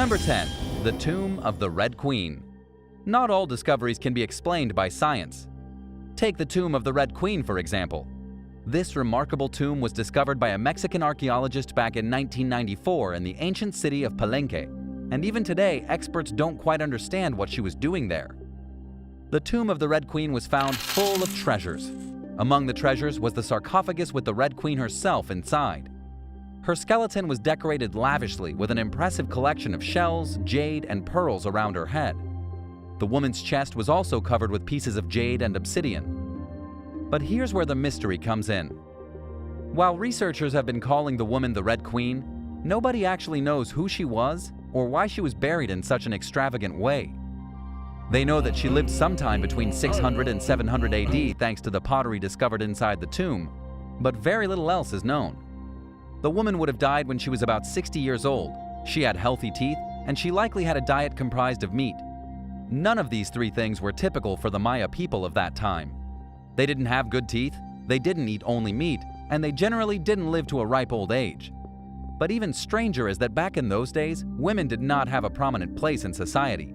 Number 10. The Tomb of the Red Queen. Not all discoveries can be explained by science. Take the Tomb of the Red Queen, for example. This remarkable tomb was discovered by a Mexican archaeologist back in 1994 in the ancient city of Palenque, and even today, experts don't quite understand what she was doing there. The Tomb of the Red Queen was found full of treasures. Among the treasures was the sarcophagus with the Red Queen herself inside. Her skeleton was decorated lavishly with an impressive collection of shells, jade, and pearls around her head. The woman's chest was also covered with pieces of jade and obsidian. But here's where the mystery comes in. While researchers have been calling the woman the Red Queen, nobody actually knows who she was or why she was buried in such an extravagant way. They know that she lived sometime between 600 and 700 AD thanks to the pottery discovered inside the tomb, but very little else is known. The woman would have died when she was about 60 years old. She had healthy teeth, and she likely had a diet comprised of meat. None of these three things were typical for the Maya people of that time. They didn't have good teeth, they didn't eat only meat, and they generally didn't live to a ripe old age. But even stranger is that back in those days, women did not have a prominent place in society.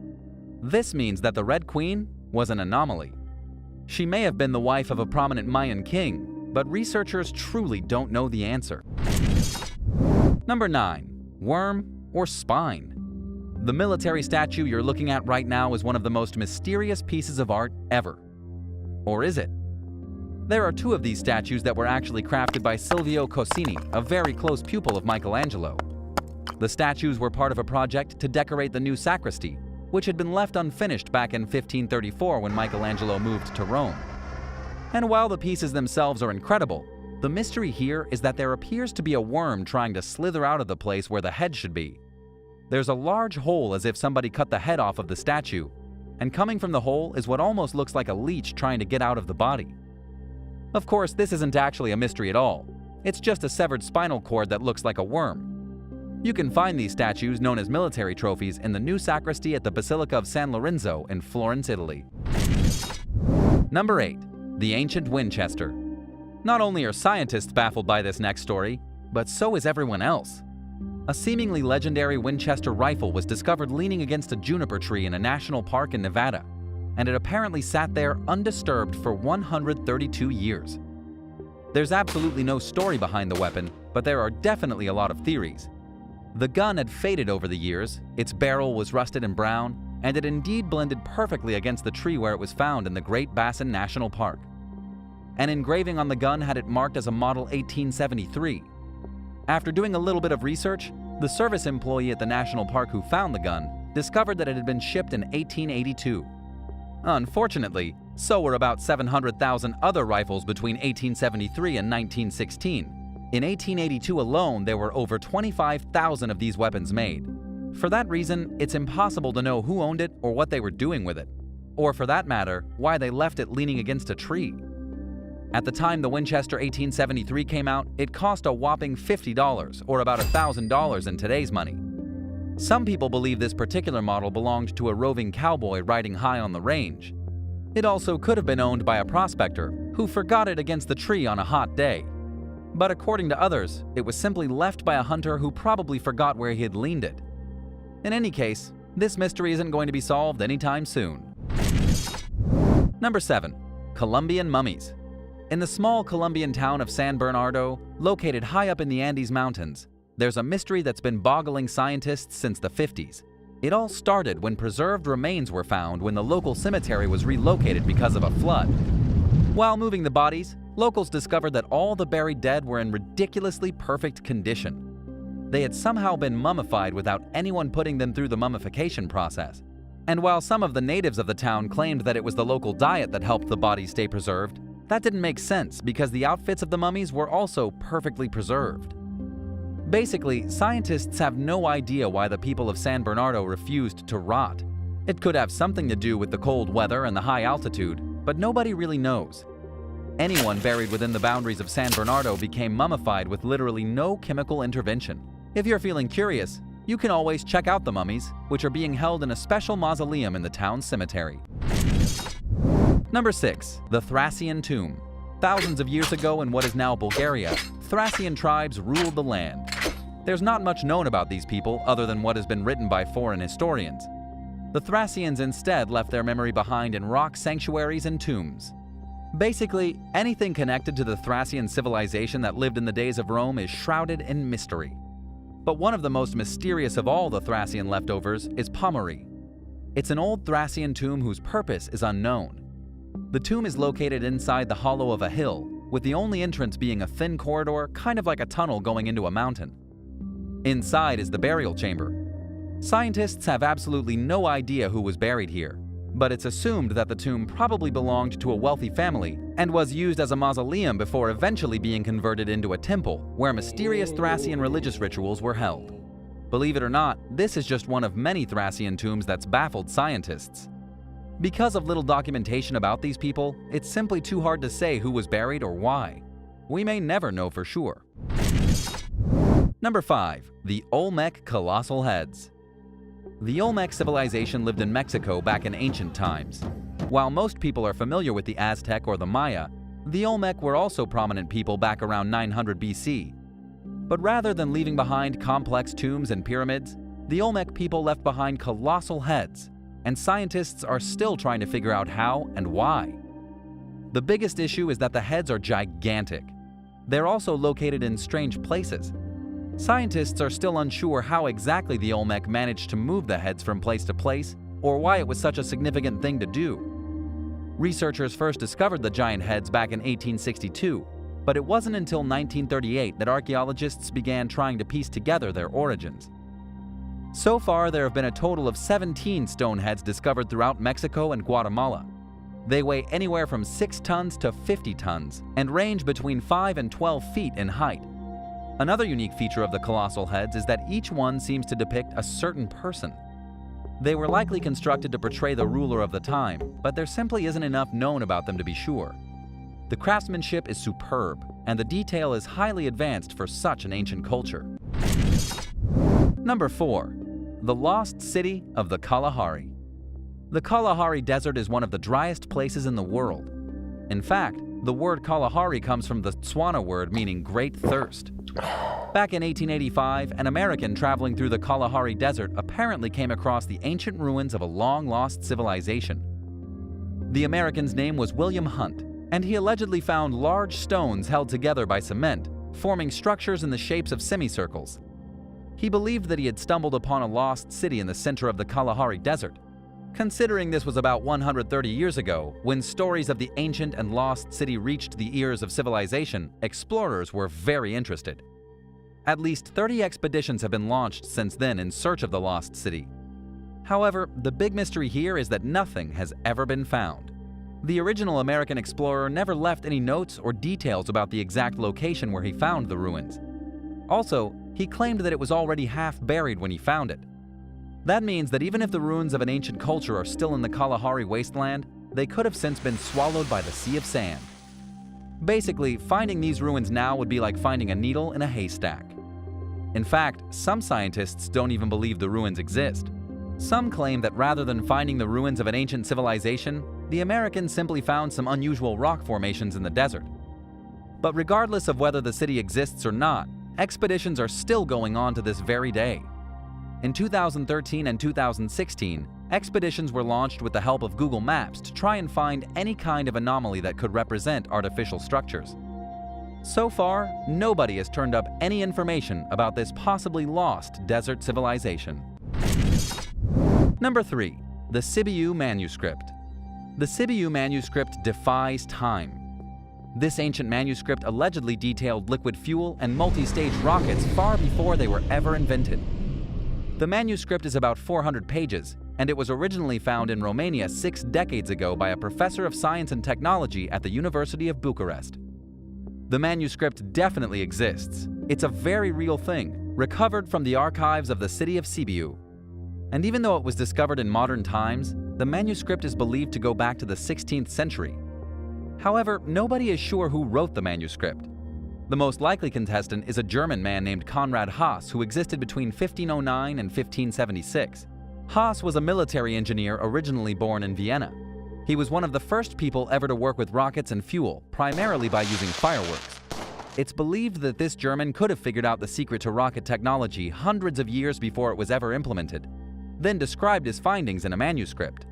This means that the Red Queen was an anomaly. She may have been the wife of a prominent Mayan king, but researchers truly don't know the answer. Number 9. Worm or spine? The military statue you're looking at right now is one of the most mysterious pieces of art ever. Or is it? There are two of these statues that were actually crafted by Silvio Cossini, a very close pupil of Michelangelo. The statues were part of a project to decorate the new sacristy, which had been left unfinished back in 1534 when Michelangelo moved to Rome. And while the pieces themselves are incredible, the mystery here is that there appears to be a worm trying to slither out of the place where the head should be. There's a large hole as if somebody cut the head off of the statue, and coming from the hole is what almost looks like a leech trying to get out of the body. Of course, this isn't actually a mystery at all. It's just a severed spinal cord that looks like a worm. You can find these statues, known as military trophies, in the new sacristy at the Basilica of San Lorenzo in Florence, Italy. Number 8. The Ancient Winchester. Not only are scientists baffled by this next story, but so is everyone else. A seemingly legendary Winchester rifle was discovered leaning against a juniper tree in a national park in Nevada, and it apparently sat there undisturbed for 132 years. There's absolutely no story behind the weapon, but there are definitely a lot of theories. The gun had faded over the years, its barrel was rusted and brown, and it indeed blended perfectly against the tree where it was found in the Great Basin National Park. An engraving on the gun had it marked as a model 1873. After doing a little bit of research, the service employee at the national park who found the gun discovered that it had been shipped in 1882. Unfortunately, so were about 700,000 other rifles between 1873 and 1916. In 1882 alone, there were over 25,000 of these weapons made. For that reason, it's impossible to know who owned it or what they were doing with it, or for that matter, why they left it leaning against a tree. At the time the Winchester 1873 came out, it cost a whopping $50, or about $1,000 in today's money. Some people believe this particular model belonged to a roving cowboy riding high on the range. It also could have been owned by a prospector who forgot it against the tree on a hot day. But according to others, it was simply left by a hunter who probably forgot where he had leaned it. In any case, this mystery isn't going to be solved anytime soon. Number 7. Colombian Mummies. In the small Colombian town of San Bernardo, located high up in the Andes Mountains, there's a mystery that's been boggling scientists since the 50s. It all started when preserved remains were found when the local cemetery was relocated because of a flood. While moving the bodies, locals discovered that all the buried dead were in ridiculously perfect condition. They had somehow been mummified without anyone putting them through the mummification process. And while some of the natives of the town claimed that it was the local diet that helped the bodies stay preserved, that didn't make sense because the outfits of the mummies were also perfectly preserved. Basically, scientists have no idea why the people of San Bernardo refused to rot. It could have something to do with the cold weather and the high altitude, but nobody really knows. Anyone buried within the boundaries of San Bernardo became mummified with literally no chemical intervention. If you're feeling curious, you can always check out the mummies, which are being held in a special mausoleum in the town's cemetery. Number 6. The Thracian Tomb. Thousands of years ago in what is now Bulgaria, Thracian tribes ruled the land. There's not much known about these people other than what has been written by foreign historians. The Thracians instead left their memory behind in rock sanctuaries and tombs. Basically, anything connected to the Thracian civilization that lived in the days of Rome is shrouded in mystery. But one of the most mysterious of all the Thracian leftovers is Pommery. It's an old Thracian tomb whose purpose is unknown. The tomb is located inside the hollow of a hill, with the only entrance being a thin corridor, kind of like a tunnel going into a mountain. Inside is the burial chamber. Scientists have absolutely no idea who was buried here, but it's assumed that the tomb probably belonged to a wealthy family and was used as a mausoleum before eventually being converted into a temple where mysterious Thracian religious rituals were held. Believe it or not, this is just one of many Thracian tombs that's baffled scientists. Because of little documentation about these people, it's simply too hard to say who was buried or why. We may never know for sure. Number 5. The Olmec Colossal Heads. The Olmec civilization lived in Mexico back in ancient times. While most people are familiar with the Aztec or the Maya, the Olmec were also prominent people back around 900 BC. But rather than leaving behind complex tombs and pyramids, the Olmec people left behind colossal heads, and scientists are still trying to figure out how and why. The biggest issue is that the heads are gigantic. They're also located in strange places. Scientists are still unsure how exactly the Olmec managed to move the heads from place to place, or why it was such a significant thing to do. Researchers first discovered the giant heads back in 1862, but it wasn't until 1938 that archaeologists began trying to piece together their origins. So far, there have been a total of 17 stone heads discovered throughout Mexico and Guatemala. They weigh anywhere from 6 tons to 50 tons and range between 5 and 12 feet in height. Another unique feature of the colossal heads is that each one seems to depict a certain person. They were likely constructed to portray the ruler of the time, but there simply isn't enough known about them to be sure. The craftsmanship is superb, and the detail is highly advanced for such an ancient culture. Number 4. The Lost City of the Kalahari. The Kalahari Desert is one of the driest places in the world. In fact, the word Kalahari comes from the Tswana word meaning great thirst. Back in 1885, an American traveling through the Kalahari Desert apparently came across the ancient ruins of a long-lost civilization. The American's name was William Hunt, and he allegedly found large stones held together by cement, forming structures in the shapes of semicircles. He believed that he had stumbled upon a lost city in the center of the Kalahari Desert. Considering this was about 130 years ago, when stories of the ancient and lost city reached the ears of civilization, explorers were very interested. At least 30 expeditions have been launched since then in search of the lost city. However, the big mystery here is that nothing has ever been found. The original American explorer never left any notes or details about the exact location where he found the ruins. Also, he claimed that it was already half buried when he found it. That means that even if the ruins of an ancient culture are still in the Kalahari wasteland, they could have since been swallowed by the sea of sand. Basically, finding these ruins now would be like finding a needle in a haystack. In fact, some scientists don't even believe the ruins exist. Some claim that rather than finding the ruins of an ancient civilization, the Americans simply found some unusual rock formations in the desert. But regardless of whether the city exists or not, expeditions are still going on to this very day. In 2013 and 2016, expeditions were launched with the help of Google Maps to try and find any kind of anomaly that could represent artificial structures. So far, nobody has turned up any information about this possibly lost desert civilization. Number 3. The Sibiu Manuscript. The Sibiu manuscript defies time. This ancient manuscript allegedly detailed liquid fuel and multi-stage rockets far before they were ever invented. The manuscript is about 400 pages, and it was originally found in Romania 6 decades ago by a professor of science and technology at the University of Bucharest. The manuscript definitely exists. It's a very real thing, recovered from the archives of the city of Sibiu. And even though it was discovered in modern times, the manuscript is believed to go back to the 16th century. However, nobody is sure who wrote the manuscript. The most likely contestant is a German man named Konrad Haas, who existed between 1509 and 1576. Haas was a military engineer originally born in Vienna. He was one of the first people ever to work with rockets and fuel, primarily by using fireworks. It's believed that this German could have figured out the secret to rocket technology hundreds of years before it was ever implemented, then described his findings in a manuscript.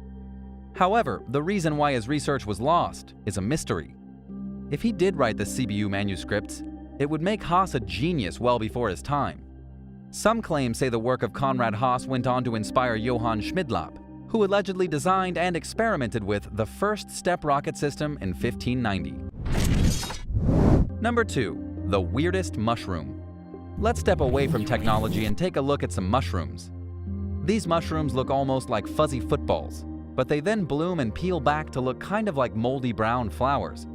However, the reason why his research was lost is a mystery. If he did write the CBU manuscripts, it would make Haas a genius well before his time. Some claims say the work of Konrad Haas went on to inspire Johann Schmidlapp, who allegedly designed and experimented with the first step rocket system in 1590. Number 2. The weirdest mushroom. Let's step away from technology and take a look at some mushrooms. These mushrooms look almost like fuzzy footballs, but they then bloom and peel back to look kind of like moldy brown flowers.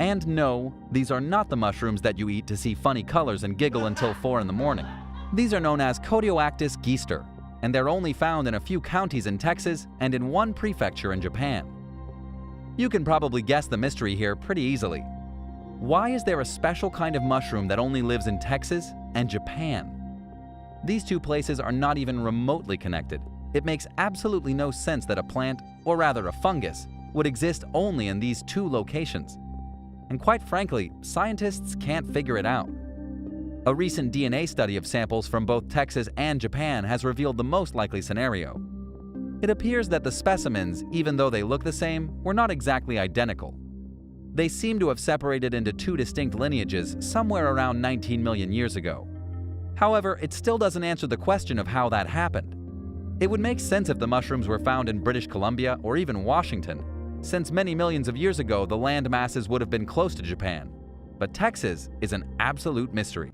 And no, these are not the mushrooms that you eat to see funny colors and giggle until 4 in the morning. These are known as Codioactis geister, and they're only found in a few counties in Texas and in one prefecture in Japan. You can probably guess the mystery here pretty easily. Why is there a special kind of mushroom that only lives in Texas and Japan? These two places are not even remotely connected. It makes absolutely no sense that a plant, or rather a fungus, would exist only in these two locations. And quite frankly, scientists can't figure it out. A recent DNA study of samples from both Texas and Japan has revealed the most likely scenario. It appears that the specimens, even though they look the same, were not exactly identical. They seem to have separated into two distinct lineages somewhere around 19 million years ago. However, it still doesn't answer the question of how that happened. It would make sense if the mushrooms were found in British Columbia or even Washington, since many millions of years ago the land masses would have been close to Japan. But Texas is an absolute mystery.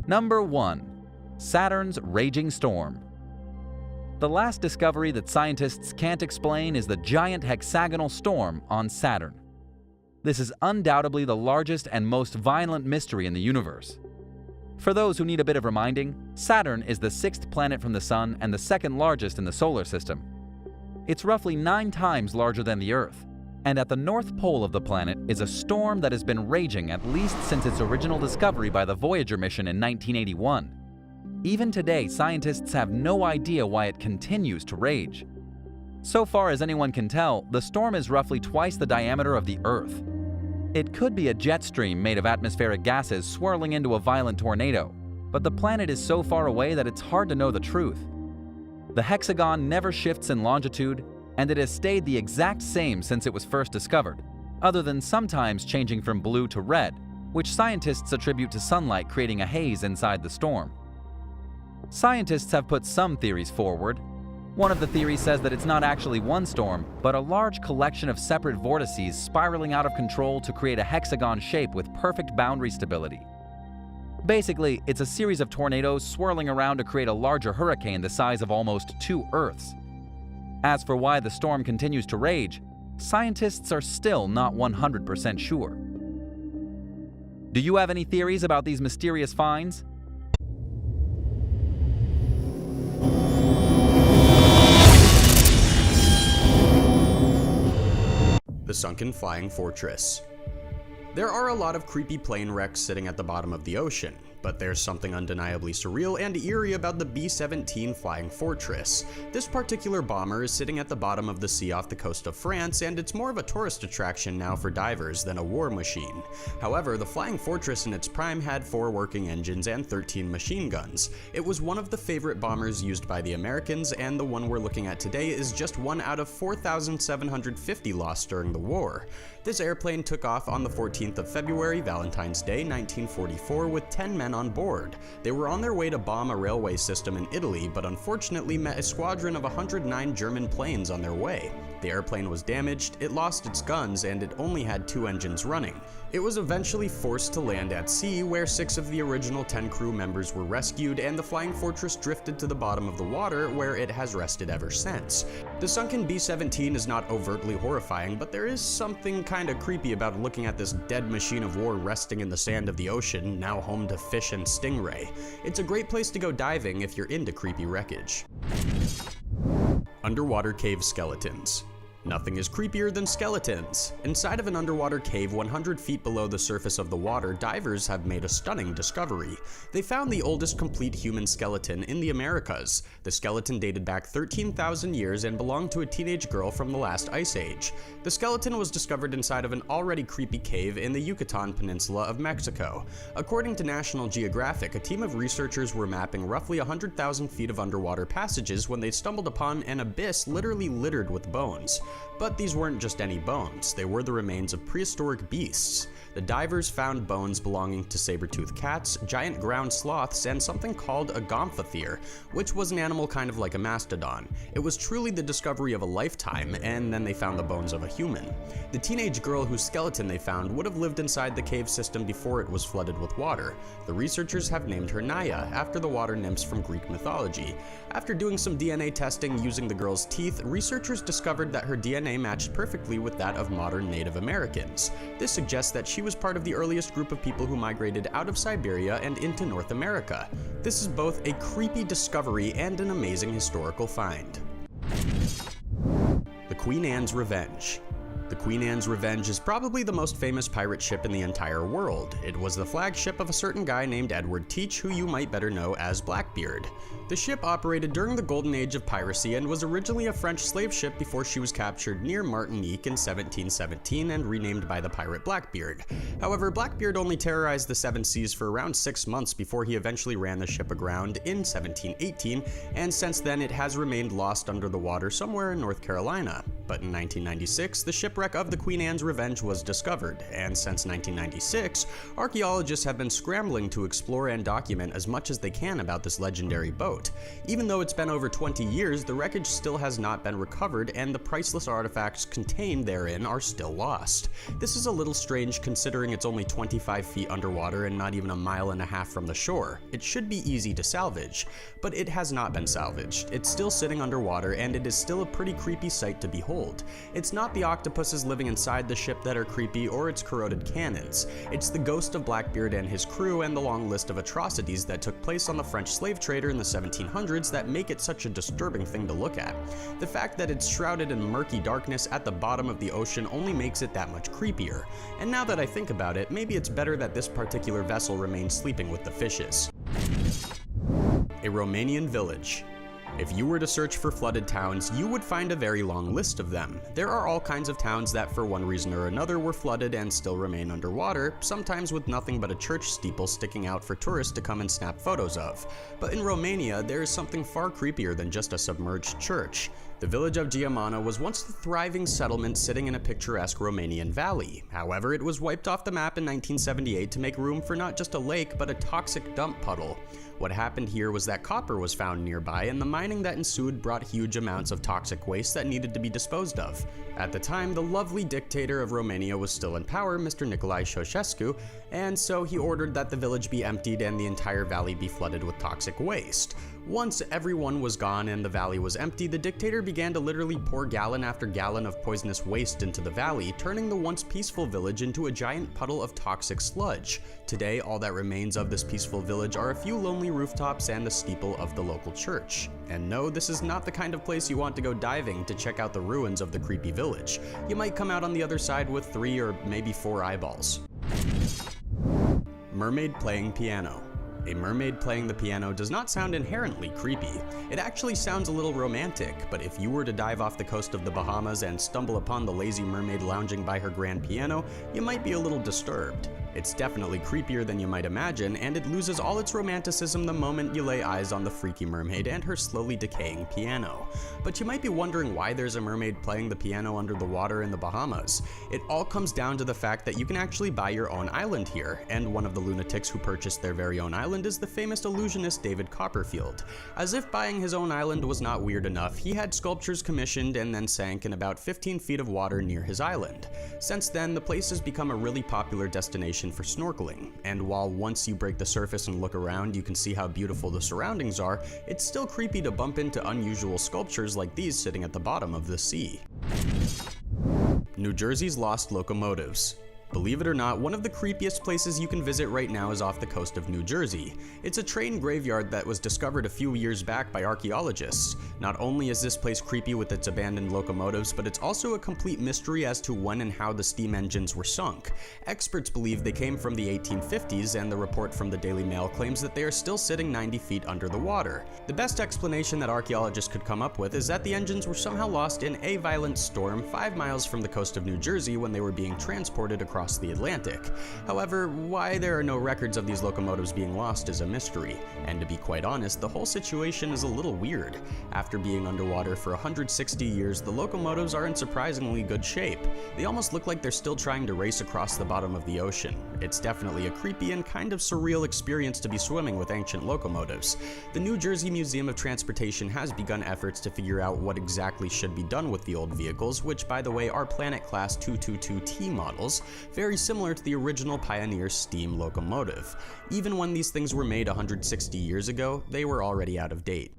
Number 1. Saturn's raging storm. The last discovery that scientists can't explain is the giant hexagonal storm on Saturn. This is undoubtedly the largest and most violent mystery in the universe. For those who need a bit of reminding, Saturn is the 6th planet from the Sun and the 2nd largest in the solar system. It's roughly 9 times larger than the Earth, and at the north pole of the planet is a storm that has been raging at least since its original discovery by the Voyager mission in 1981. Even today, scientists have no idea why it continues to rage. So far as anyone can tell, the storm is roughly twice the diameter of the Earth. It could be a jet stream made of atmospheric gases swirling into a violent tornado, but the planet is so far away that it's hard to know the truth. The hexagon never shifts in longitude, and it has stayed the exact same since it was first discovered, other than sometimes changing from blue to red, which scientists attribute to sunlight creating a haze inside the storm. Scientists have put some theories forward. One of the theories says that it's not actually one storm, but a large collection of separate vortices spiraling out of control to create a hexagon shape with perfect boundary stability. Basically, it's a series of tornadoes swirling around to create a larger hurricane the size of almost 2 Earths. As for why the storm continues to rage, scientists are still not 100% sure. Do you have any theories about these mysterious finds? The sunken flying fortress. There are a lot of creepy plane wrecks sitting at the bottom of the ocean, but there's something undeniably surreal and eerie about the B-17 Flying Fortress. This particular bomber is sitting at the bottom of the sea off the coast of France, and it's more of a tourist attraction now for divers than a war machine. However, the Flying Fortress in its prime had 4 working engines and 13 machine guns. It was one of the favorite bombers used by the Americans, and the one we're looking at today is just one out of 4,750 lost during the war. This airplane took off on the 14th of February, Valentine's Day, 1944, with 10 men on board. They were on their way to bomb a railway system in Italy, but unfortunately met a squadron of 109 German planes on their way. The airplane was damaged, it lost its guns, and it only had 2 engines running. It was eventually forced to land at sea, where 6 of the original 10 crew members were rescued, and the Flying Fortress drifted to the bottom of the water, where it has rested ever since. The sunken B-17 is not overtly horrifying, but there is something kinda creepy about looking at this dead machine of war resting in the sand of the ocean, now home to fish and stingray. It's a great place to go diving if you're into creepy wreckage. Underwater cave skeletons. Nothing is creepier than skeletons. Inside of an underwater cave 100 feet below the surface of the water, divers have made a stunning discovery. They found the oldest complete human skeleton in the Americas. The skeleton dated back 13,000 years and belonged to a teenage girl from the last ice age. The skeleton was discovered inside of an already creepy cave in the Yucatan Peninsula of Mexico. According to National Geographic, a team of researchers were mapping roughly 100,000 feet of underwater passages when they stumbled upon an abyss literally littered with bones. But these weren't just any bones, they were the remains of prehistoric beasts. The divers found bones belonging to saber-toothed cats, giant ground sloths, and something called a gomphothere, which was an animal kind of like a mastodon. It was truly the discovery of a lifetime, and then they found the bones of a human. The teenage girl whose skeleton they found would have lived inside the cave system before it was flooded with water. The researchers have named her Naya, after the water nymphs from Greek mythology. After doing some DNA testing using the girl's teeth, researchers discovered that her DNA matched perfectly with that of modern Native Americans. This suggests that she was part of the earliest group of people who migrated out of Siberia and into North America. This is both a creepy discovery and an amazing historical find. The Queen Anne's Revenge. The Queen Anne's Revenge is probably the most famous pirate ship in the entire world. It was the flagship of a certain guy named Edward Teach, who you might better know as Blackbeard. The ship operated during the golden age of piracy and was originally a French slave ship before she was captured near Martinique in 1717 and renamed by the pirate Blackbeard. However, Blackbeard only terrorized the seven seas for around 6 months before he eventually ran the ship aground in 1718, and since then it has remained lost under the water somewhere in North Carolina. But in 1996, the shipwreck of the Queen Anne's Revenge was discovered, and since 1996, archaeologists have been scrambling to explore and document as much as they can about this legendary boat. Even though it's been over 20 years, the wreckage still has not been recovered, and the priceless artifacts contained therein are still lost. This is a little strange considering it's only 25 feet underwater and not even a mile and a half from the shore. It should be easy to salvage, but it has not been salvaged. It's still sitting underwater, and it is still a pretty creepy sight to behold. It's not the octopuses living inside the ship that are creepy or its corroded cannons. It's the ghost of Blackbeard and his crew and the long list of atrocities that took place on the French slave trader in the 1700s that make it such a disturbing thing to look at. The fact that it's shrouded in murky darkness at the bottom of the ocean only makes it that much creepier. And now that I think about it, maybe it's better that this particular vessel remains sleeping with the fishes. A Romanian Village. If you were to search for flooded towns, you would find a very long list of them. There are all kinds of towns that for one reason or another were flooded and still remain underwater, sometimes with nothing but a church steeple sticking out for tourists to come and snap photos of. But in Romania, there is something far creepier than just a submerged church. The village of Giamana was once a thriving settlement sitting in a picturesque Romanian valley. However, it was wiped off the map in 1978 to make room for not just a lake, but a toxic dump puddle. What happened here was that copper was found nearby, and the mining that ensued brought huge amounts of toxic waste that needed to be disposed of. At the time, the lovely dictator of Romania was still in power, Mr. Nicolae Ceausescu, and so he ordered that the village be emptied and the entire valley be flooded with toxic waste. Once everyone was gone and the valley was empty, the dictator began to literally pour gallon after gallon of poisonous waste into the valley, turning the once peaceful village into a giant puddle of toxic sludge. Today, all that remains of this peaceful village are a few lonely rooftops and the steeple of the local church. And no, this is not the kind of place you want to go diving to check out the ruins of the creepy village. You might come out on the other side with 3 or maybe 4 eyeballs. Mermaid playing piano. A mermaid playing the piano does not sound inherently creepy. It actually sounds a little romantic, but if you were to dive off the coast of the Bahamas and stumble upon the lazy mermaid lounging by her grand piano, you might be a little disturbed. It's definitely creepier than you might imagine, and it loses all its romanticism the moment you lay eyes on the freaky mermaid and her slowly decaying piano. But you might be wondering why there's a mermaid playing the piano under the water in the Bahamas. It all comes down to the fact that you can actually buy your own island here, and one of the lunatics who purchased their very own island is the famous illusionist David Copperfield. As if buying his own island was not weird enough, he had sculptures commissioned and then sank in about 15 feet of water near his island. Since then, the place has become a really popular destination for snorkeling, and while once you break the surface and look around you can see how beautiful the surroundings are, it's still creepy to bump into unusual sculptures like these sitting at the bottom of the sea. New Jersey's lost locomotives. Believe it or not, one of the creepiest places you can visit right now is off the coast of New Jersey. It's a train graveyard that was discovered a few years back by archaeologists. Not only is this place creepy with its abandoned locomotives, but it's also a complete mystery as to when and how the steam engines were sunk. Experts believe they came from the 1850s, and the report from the Daily Mail claims that they are still sitting 90 feet under the water. The best explanation that archaeologists could come up with is that the engines were somehow lost in a violent storm 5 miles from the coast of New Jersey when they were being transported across the Atlantic. However, why there are no records of these locomotives being lost is a mystery, and to be quite honest, the whole situation is a little weird. After being underwater for 160 years, the locomotives are in surprisingly good shape. They almost look like they're still trying to race across the bottom of the ocean. It's definitely a creepy and kind of surreal experience to be swimming with ancient locomotives. The New Jersey Museum of Transportation has begun efforts to figure out what exactly should be done with the old vehicles, which by the way are Planet Class 222T models, very similar to the original Pioneer steam locomotive. Even when these things were made 160 years ago, they were already out of date.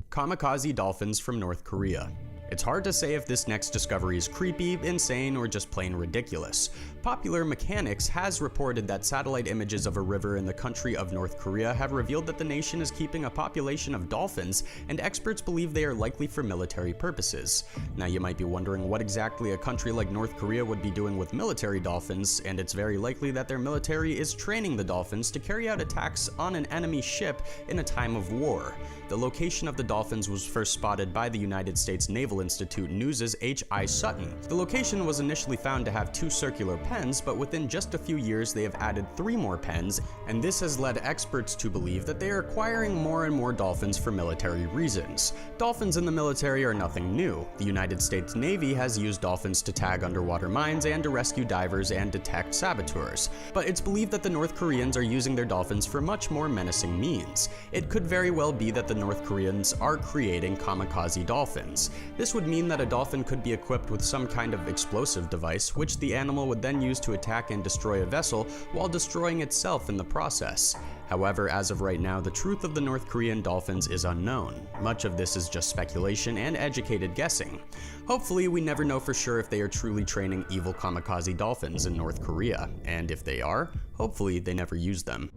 Kamikaze dolphins from North Korea. It's hard to say if this next discovery is creepy, insane, or just plain ridiculous. Popular Mechanics has reported that satellite images of a river in the country of North Korea have revealed that the nation is keeping a population of dolphins, and experts believe they are likely for military purposes. Now you might be wondering what exactly a country like North Korea would be doing with military dolphins, and it's very likely that their military is training the dolphins to carry out attacks on an enemy ship in a time of war. The location of the dolphins was first spotted by the United States Naval Institute News' H.I. Sutton. The location was initially found to have 2 circular pens, but within just a few years they have added 3 more pens, and this has led experts to believe that they are acquiring more and more dolphins for military reasons. Dolphins in the military are nothing new. The United States Navy has used dolphins to tag underwater mines and to rescue divers and detect saboteurs, but it's believed that the North Koreans are using their dolphins for much more menacing means. It could very well be that the North Koreans are creating kamikaze dolphins. This would mean that a dolphin could be equipped with some kind of explosive device, which the animal would then use to attack and destroy a vessel while destroying itself in the process. However, as of right now, the truth of the North Korean dolphins is unknown. Much of this is just speculation and educated guessing. Hopefully, we never know for sure if they are truly training evil kamikaze dolphins in North Korea, and if they are, hopefully they never use them.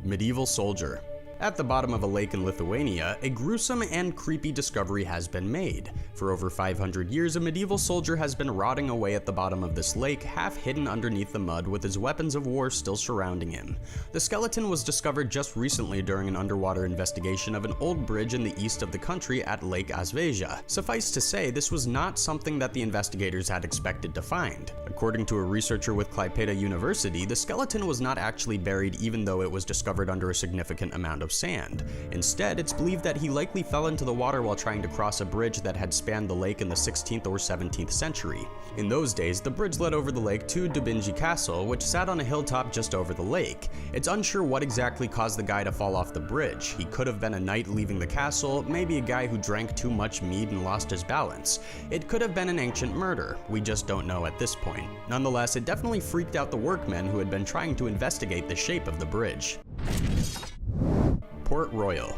Medieval soldier. At the bottom of a lake in Lithuania, a gruesome and creepy discovery has been made. For over 500 years, a medieval soldier has been rotting away at the bottom of this lake, half hidden underneath the mud with his weapons of war still surrounding him. The skeleton was discovered just recently during an underwater investigation of an old bridge in the east of the country at Lake Asveja. Suffice to say, this was not something that the investigators had expected to find. According to a researcher with Klaipeda University, the skeleton was not actually buried even though it was discovered under a significant amount of sand. Instead, it's believed that he likely fell into the water while trying to cross a bridge that had spanned the lake in the 16th or 17th century. In those days, the bridge led over the lake to Dubinji Castle, which sat on a hilltop just over the lake. It's unsure what exactly caused the guy to fall off the bridge. He could have been a knight leaving the castle, maybe a guy who drank too much mead and lost his balance. It could have been an ancient murder. We just don't know at this point. Nonetheless, it definitely freaked out the workmen who had been trying to investigate the shape of the bridge. Port Royal.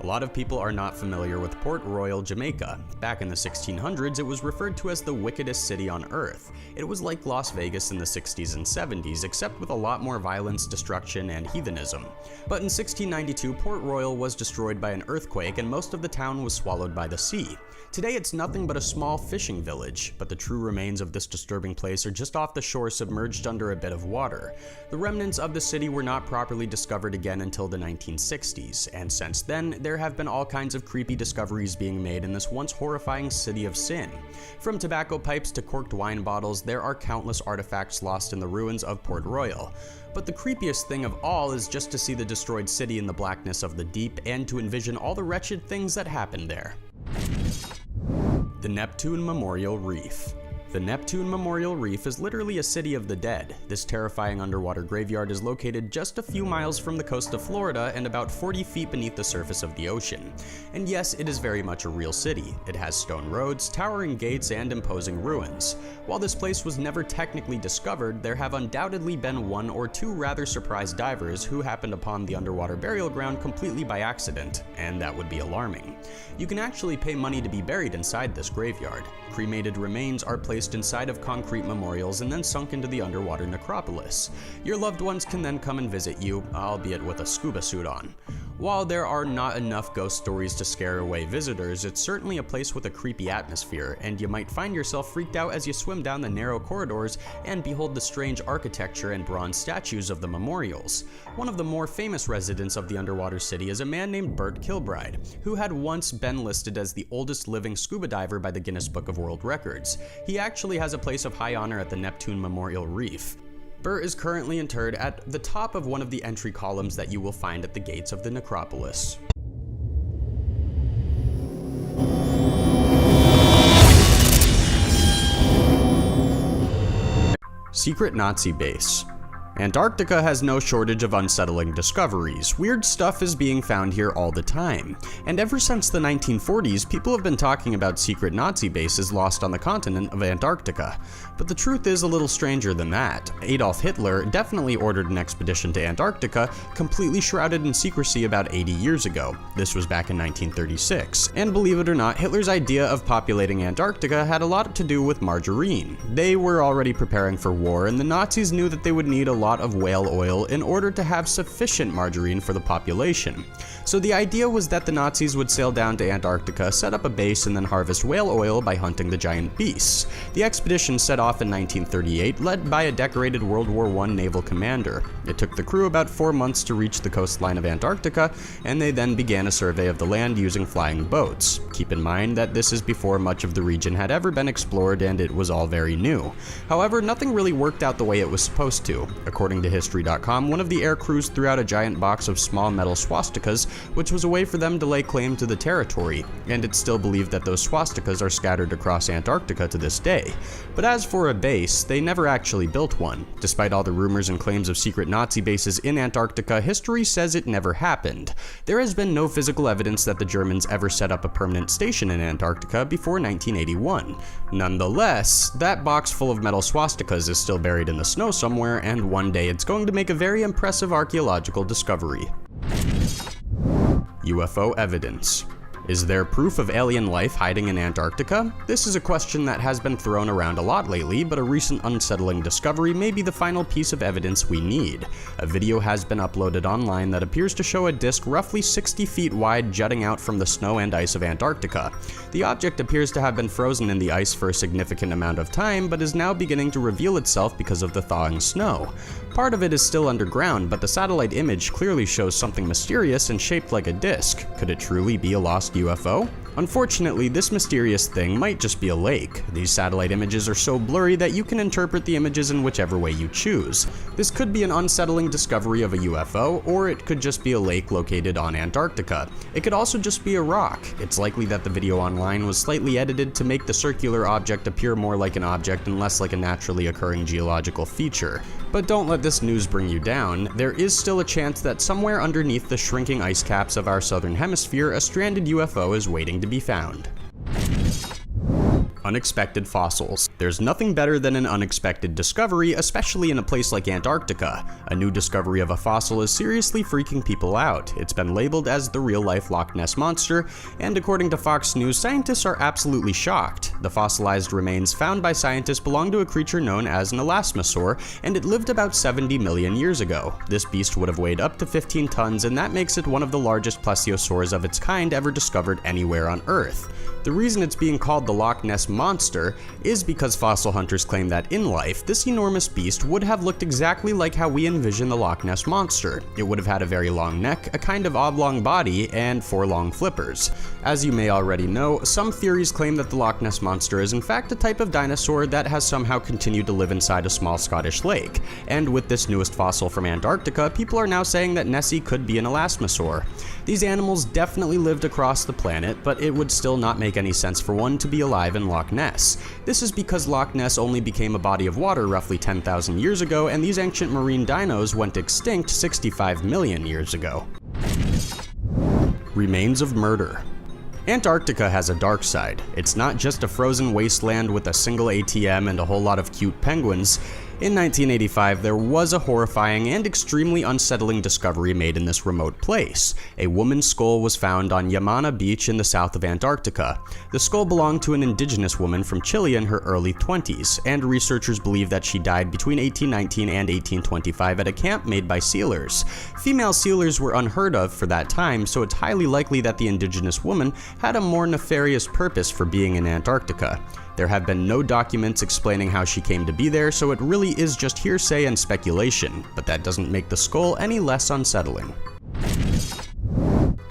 A lot of people are not familiar with Port Royal, Jamaica. Back in the 1600s, it was referred to as the wickedest city on Earth. It was like Las Vegas in the 60s and 70s, except with a lot more violence, destruction, and heathenism. But in 1692, Port Royal was destroyed by an earthquake and most of the town was swallowed by the sea. Today it's nothing but a small fishing village, but the true remains of this disturbing place are just off the shore submerged under a bit of water. The remnants of the city were not properly discovered again until the 1960s, and since then, there have been all kinds of creepy discoveries being made in this once horrifying city of sin. From tobacco pipes to corked wine bottles, there are countless artifacts lost in the ruins of Port Royal. But the creepiest thing of all is just to see the destroyed city in the blackness of the deep and to envision all the wretched things that happened there. The Neptune Memorial Reef. The Neptune Memorial Reef is literally a city of the dead. This terrifying underwater graveyard is located just a few miles from the coast of Florida and about 40 feet beneath the surface of the ocean. And yes, it is very much a real city. It has stone roads, towering gates, and imposing ruins. While this place was never technically discovered, there have undoubtedly been 1 or 2 rather surprised divers who happened upon the underwater burial ground completely by accident, and that would be alarming. You can actually pay money to be buried inside this graveyard. Cremated remains are placed placed inside of concrete memorials and then sunk into the underwater necropolis. Your loved ones can then come and visit you, albeit with a scuba suit on. While there are not enough ghost stories to scare away visitors, it's certainly a place with a creepy atmosphere, and you might find yourself freaked out as you swim down the narrow corridors and behold the strange architecture and bronze statues of the memorials. One of the more famous residents of the underwater city is a man named Bert Kilbride, who had once been listed as the oldest living scuba diver by the Guinness Book of World Records. He actually has a place of high honor at the Neptune Memorial Reef. Bert is currently interred at the top of one of the entry columns that you will find at the gates of the necropolis. Secret Nazi Base. Antarctica has no shortage of unsettling discoveries. Weird stuff is being found here all the time. And ever since the 1940s, people have been talking about secret Nazi bases lost on the continent of Antarctica. But the truth is a little stranger than that. Adolf Hitler definitely ordered an expedition to Antarctica, completely shrouded in secrecy about 80 years ago. This was back in 1936. And believe it or not, Hitler's idea of populating Antarctica had a lot to do with margarine. They were already preparing for war, and the Nazis knew that they would need a lot of whale oil in order to have sufficient margarine for the population. So the idea was that the Nazis would sail down to Antarctica, set up a base, and then harvest whale oil by hunting the giant beasts. The expedition set off in 1938, led by a decorated World War I naval commander. It took the crew about 4 months to reach the coastline of Antarctica, and they then began a survey of the land using flying boats. Keep in mind that this is before much of the region had ever been explored and it was all very new. However, nothing really worked out the way it was supposed to. According to History.com, one of the air crews threw out a giant box of small metal swastikas, which was a way for them to lay claim to the territory, and it's still believed that those swastikas are scattered across Antarctica to this day. But as for a base, they never actually built one. Despite all the rumors and claims of secret Nazi bases in Antarctica, history says it never happened. There has been no physical evidence that the Germans ever set up a permanent station in Antarctica before 1981. Nonetheless, that box full of metal swastikas is still buried in the snow somewhere, and one day it's going to make a very impressive archaeological discovery. UFO Evidence. Is there proof of alien life hiding in Antarctica? This is a question that has been thrown around a lot lately, but a recent unsettling discovery may be the final piece of evidence we need. A video has been uploaded online that appears to show a disk roughly 60 feet wide jutting out from the snow and ice of Antarctica. The object appears to have been frozen in the ice for a significant amount of time, but is now beginning to reveal itself because of the thawing snow. Part of it is still underground, but the satellite image clearly shows something mysterious and shaped like a disk. Could it truly be a lost UFO? Unfortunately, this mysterious thing might just be a lake. These satellite images are so blurry that you can interpret the images in whichever way you choose. This could be an unsettling discovery of a UFO, or it could just be a lake located on Antarctica. It could also just be a rock. It's likely that the video online was slightly edited to make the circular object appear more like an object and less like a naturally occurring geological feature. But don't let this news bring you down. There is still a chance that somewhere underneath the shrinking ice caps of our southern hemisphere, a stranded UFO is waiting to be found. Unexpected fossils. There's nothing better than an unexpected discovery, especially in a place like Antarctica. A new discovery of a fossil is seriously freaking people out. It's been labeled as the real-life Loch Ness Monster, and according to Fox News, scientists are absolutely shocked. The fossilized remains found by scientists belong to a creature known as an elasmosaur, and it lived about 70 million years ago. This beast would have weighed up to 15 tons, and that makes it one of the largest plesiosaurs of its kind ever discovered anywhere on Earth. The reason it's being called the Loch Ness Monster is because fossil hunters claim that in life, this enormous beast would have looked exactly like how we envision the Loch Ness Monster. It would have had a very long neck, a kind of oblong body, and 4 long flippers. As you may already know, some theories claim that the Loch Ness Monster is in fact a type of dinosaur that has somehow continued to live inside a small Scottish lake. And with this newest fossil from Antarctica, people are now saying that Nessie could be an elasmosaur. These animals definitely lived across the planet, but it would still not make any sense for one to be alive in Loch Ness. This is because Loch Ness only became a body of water roughly 10,000 years ago, and these ancient marine dinos went extinct 65 million years ago. Remains of murder. Antarctica has a dark side. It's not just a frozen wasteland with a single ATM and a whole lot of cute penguins. In 1985, there was a horrifying and extremely unsettling discovery made in this remote place. A woman's skull was found on Yamana Beach in the south of Antarctica. The skull belonged to an indigenous woman from Chile in her early 20s, and researchers believe that she died between 1819 and 1825 at a camp made by sealers. Female sealers were unheard of for that time, so it's highly likely that the indigenous woman had a more nefarious purpose for being in Antarctica. There have been no documents explaining how she came to be there, so it really is just hearsay and speculation, but that doesn't make the skull any less unsettling.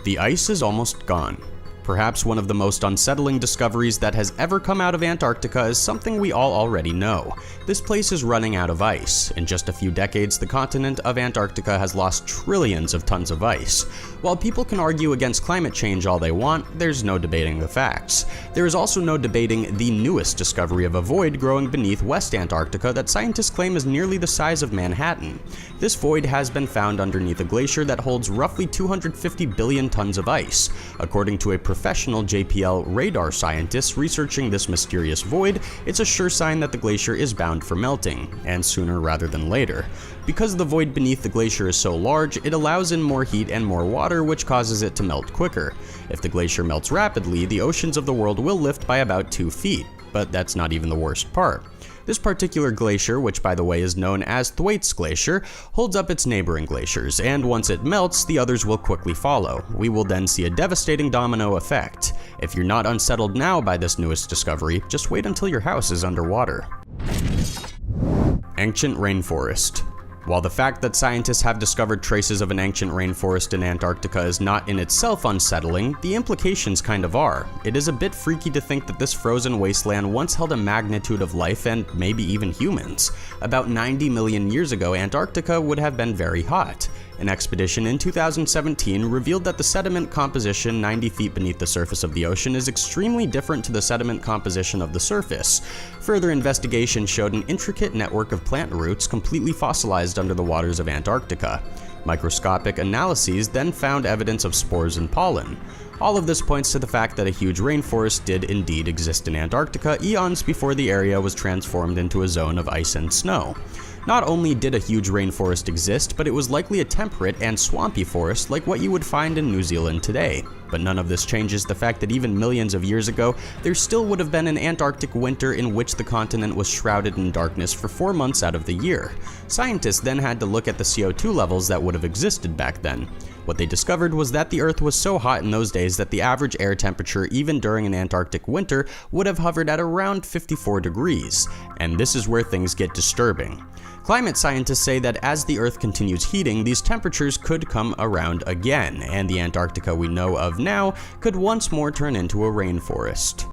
The ice is almost gone. Perhaps one of the most unsettling discoveries that has ever come out of Antarctica is something we all already know. This place is running out of ice. In just a few decades, the continent of Antarctica has lost trillions of tons of ice. While people can argue against climate change all they want, there's no debating the facts. There is also no debating the newest discovery of a void growing beneath West Antarctica that scientists claim is nearly the size of Manhattan. This void has been found underneath a glacier that holds roughly 250 billion tons of ice. According to a professional JPL radar scientist researching this mysterious void, it's a sure sign that the glacier is bound for melting, and sooner rather than later. Because the void beneath the glacier is so large, it allows in more heat and more water, which causes it to melt quicker. If the glacier melts rapidly, the oceans of the world will lift by about 2 feet, but that's not even the worst part. This particular glacier, which by the way is known as Thwaites Glacier, holds up its neighboring glaciers, and once it melts, the others will quickly follow. We will then see a devastating domino effect. If you're not unsettled now by this newest discovery, just wait until your house is underwater. Ancient rainforest. While the fact that scientists have discovered traces of an ancient rainforest in Antarctica is not in itself unsettling, the implications kind of are. It is a bit freaky to think that this frozen wasteland once held a magnitude of life and maybe even humans. About 90 million years ago, Antarctica would have been very hot. An expedition in 2017 revealed that the sediment composition 90 feet beneath the surface of the ocean is extremely different to the sediment composition of the surface. Further investigation showed an intricate network of plant roots completely fossilized under the waters of Antarctica. Microscopic analyses then found evidence of spores and pollen. All of this points to the fact that a huge rainforest did indeed exist in Antarctica eons before the area was transformed into a zone of ice and snow. Not only did a huge rainforest exist, but it was likely a temperate and swampy forest like what you would find in New Zealand today. But none of this changes the fact that even millions of years ago, there still would have been an Antarctic winter in which the continent was shrouded in darkness for 4 months out of the year. Scientists then had to look at the CO2 levels that would have existed back then. What they discovered was that the Earth was so hot in those days that the average air temperature even during an Antarctic winter would have hovered at around 54 degrees. And this is where things get disturbing. Climate scientists say that as the Earth continues heating, these temperatures could come around again, and the Antarctica we know of now could once more turn into a rainforest.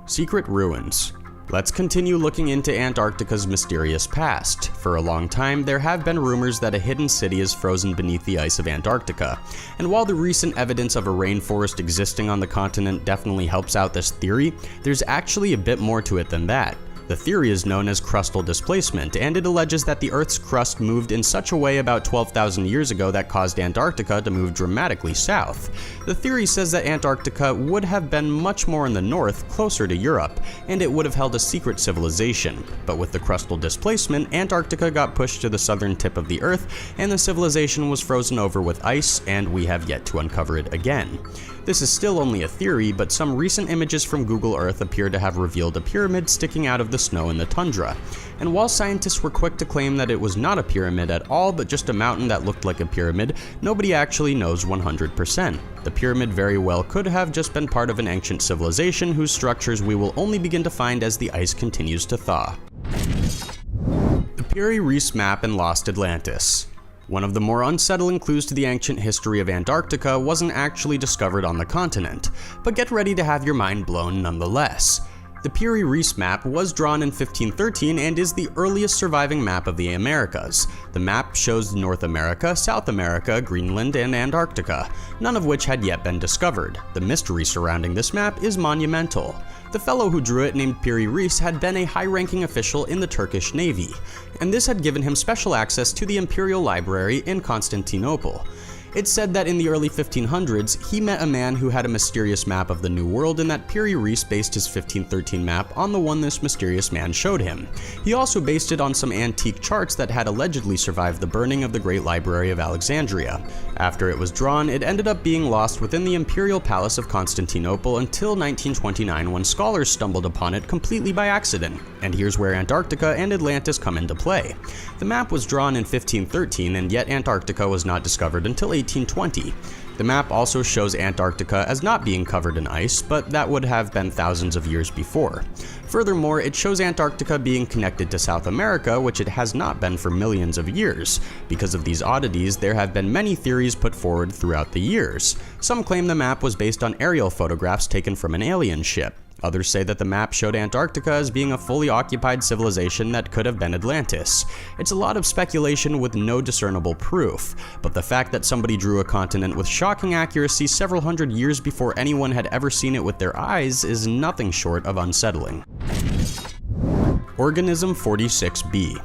Secret ruins. Let's continue looking into Antarctica's mysterious past. For a long time, there have been rumors that a hidden city is frozen beneath the ice of Antarctica. And while the recent evidence of a rainforest existing on the continent definitely helps out this theory, there's actually a bit more to it than that. The theory is known as crustal displacement, and it alleges that the Earth's crust moved in such a way about 12,000 years ago that caused Antarctica to move dramatically south. The theory says that Antarctica would have been much more in the north, closer to Europe, and it would have held a secret civilization. But with the crustal displacement, Antarctica got pushed to the southern tip of the Earth, and the civilization was frozen over with ice, and we have yet to uncover it again. This is still only a theory, but some recent images from Google Earth appear to have revealed a pyramid sticking out of the snow in the tundra. And while scientists were quick to claim that it was not a pyramid at all, but just a mountain that looked like a pyramid, nobody actually knows 100%. The pyramid very well could have just been part of an ancient civilization whose structures we will only begin to find as the ice continues to thaw. The Reese map and lost Atlantis. One of the more unsettling clues to the ancient history of Antarctica wasn't actually discovered on the continent, but get ready to have your mind blown nonetheless. The Reese map was drawn in 1513 and is the earliest surviving map of the Americas. The map shows North America, South America, Greenland, and Antarctica, none of which had yet been discovered. The mystery surrounding this map is monumental. The fellow who drew it, named Reese, had been a high-ranking official in the Turkish Navy, and this had given him special access to the Imperial Library in Constantinople. It's said that in the early 1500s, he met a man who had a mysterious map of the New World and that Reese based his 1513 map on the one this mysterious man showed him. He also based it on some antique charts that had allegedly survived the burning of the Great Library of Alexandria. After it was drawn, it ended up being lost within the Imperial Palace of Constantinople until 1929 when scholars stumbled upon it completely by accident. And here's where Antarctica and Atlantis come into play. The map was drawn in 1513 and yet Antarctica was not discovered until 1820. The map also shows Antarctica as not being covered in ice, but that would have been thousands of years before. Furthermore, it shows Antarctica being connected to South America, which it has not been for millions of years. Because of these oddities, there have been many theories put forward throughout the years. Some claim the map was based on aerial photographs taken from an alien ship. Others say that the map showed Antarctica as being a fully occupied civilization that could have been Atlantis. It's a lot of speculation with no discernible proof, but the fact that somebody drew a continent with shocking accuracy several hundred years before anyone had ever seen it with their eyes is nothing short of unsettling. Organism 46b.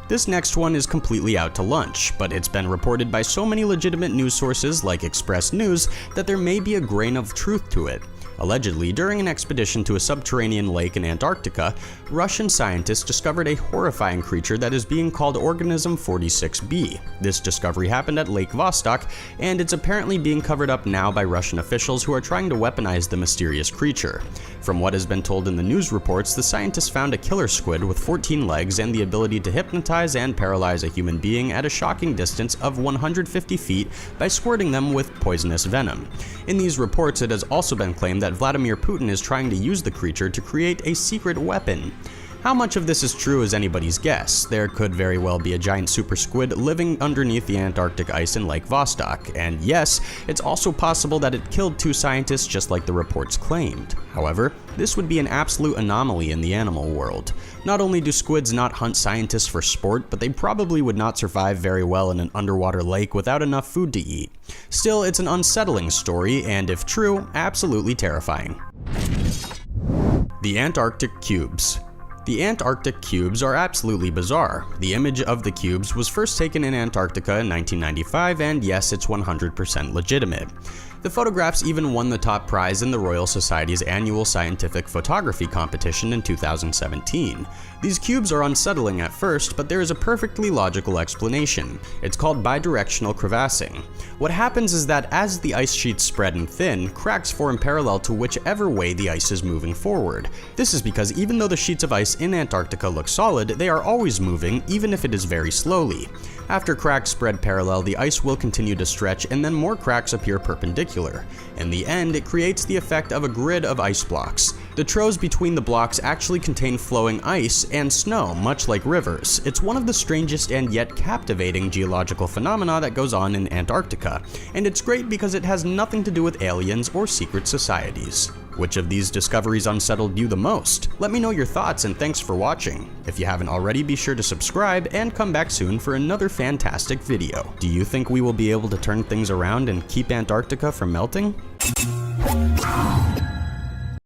This next one is completely out to lunch, but it's been reported by so many legitimate news sources like Express News that there may be a grain of truth to it. Allegedly, during an expedition to a subterranean lake in Antarctica, Russian scientists discovered a horrifying creature that is being called Organism 46b. This discovery happened at Lake Vostok, and it's apparently being covered up now by Russian officials who are trying to weaponize the mysterious creature. From what has been told in the news reports, the scientists found a killer squid with 14 legs and the ability to hypnotize and paralyze a human being at a shocking distance of 150 feet by squirting them with poisonous venom. In these reports, it has also been claimed that Vladimir Putin is trying to use the creature to create a secret weapon. How much of this is true is anybody's guess. There could very well be a giant super squid living underneath the Antarctic ice in Lake Vostok, and yes, it's also possible that it killed 2 scientists just like the reports claimed. However, this would be an absolute anomaly in the animal world. Not only do squids not hunt scientists for sport, but they probably would not survive very well in an underwater lake without enough food to eat. Still, it's an unsettling story, and if true, absolutely terrifying. The Antarctic Cubes. The Antarctic cubes are absolutely bizarre. The image of the cubes was first taken in Antarctica in 1995, and yes, it's 100% legitimate. The photographs even won the top prize in the Royal Society's annual scientific photography competition in 2017. These cubes are unsettling at first, but there is a perfectly logical explanation. It's called bidirectional crevassing. What happens is that as the ice sheets spread and thin, cracks form parallel to whichever way the ice is moving forward. This is because even though the sheets of ice in Antarctica look solid, they are always moving, even if it is very slowly. After cracks spread parallel, the ice will continue to stretch and then more cracks appear perpendicular. In the end, it creates the effect of a grid of ice blocks. The troghs between the blocks actually contain flowing ice and snow, much like rivers. It's one of the strangest and yet captivating geological phenomena that goes on in Antarctica, and it's great because it has nothing to do with aliens or secret societies. Which of these discoveries unsettled you the most? Let me know your thoughts, and thanks for watching. If you haven't already, be sure to subscribe and come back soon for another fantastic video. Do you think we will be able to turn things around and keep Antarctica from melting?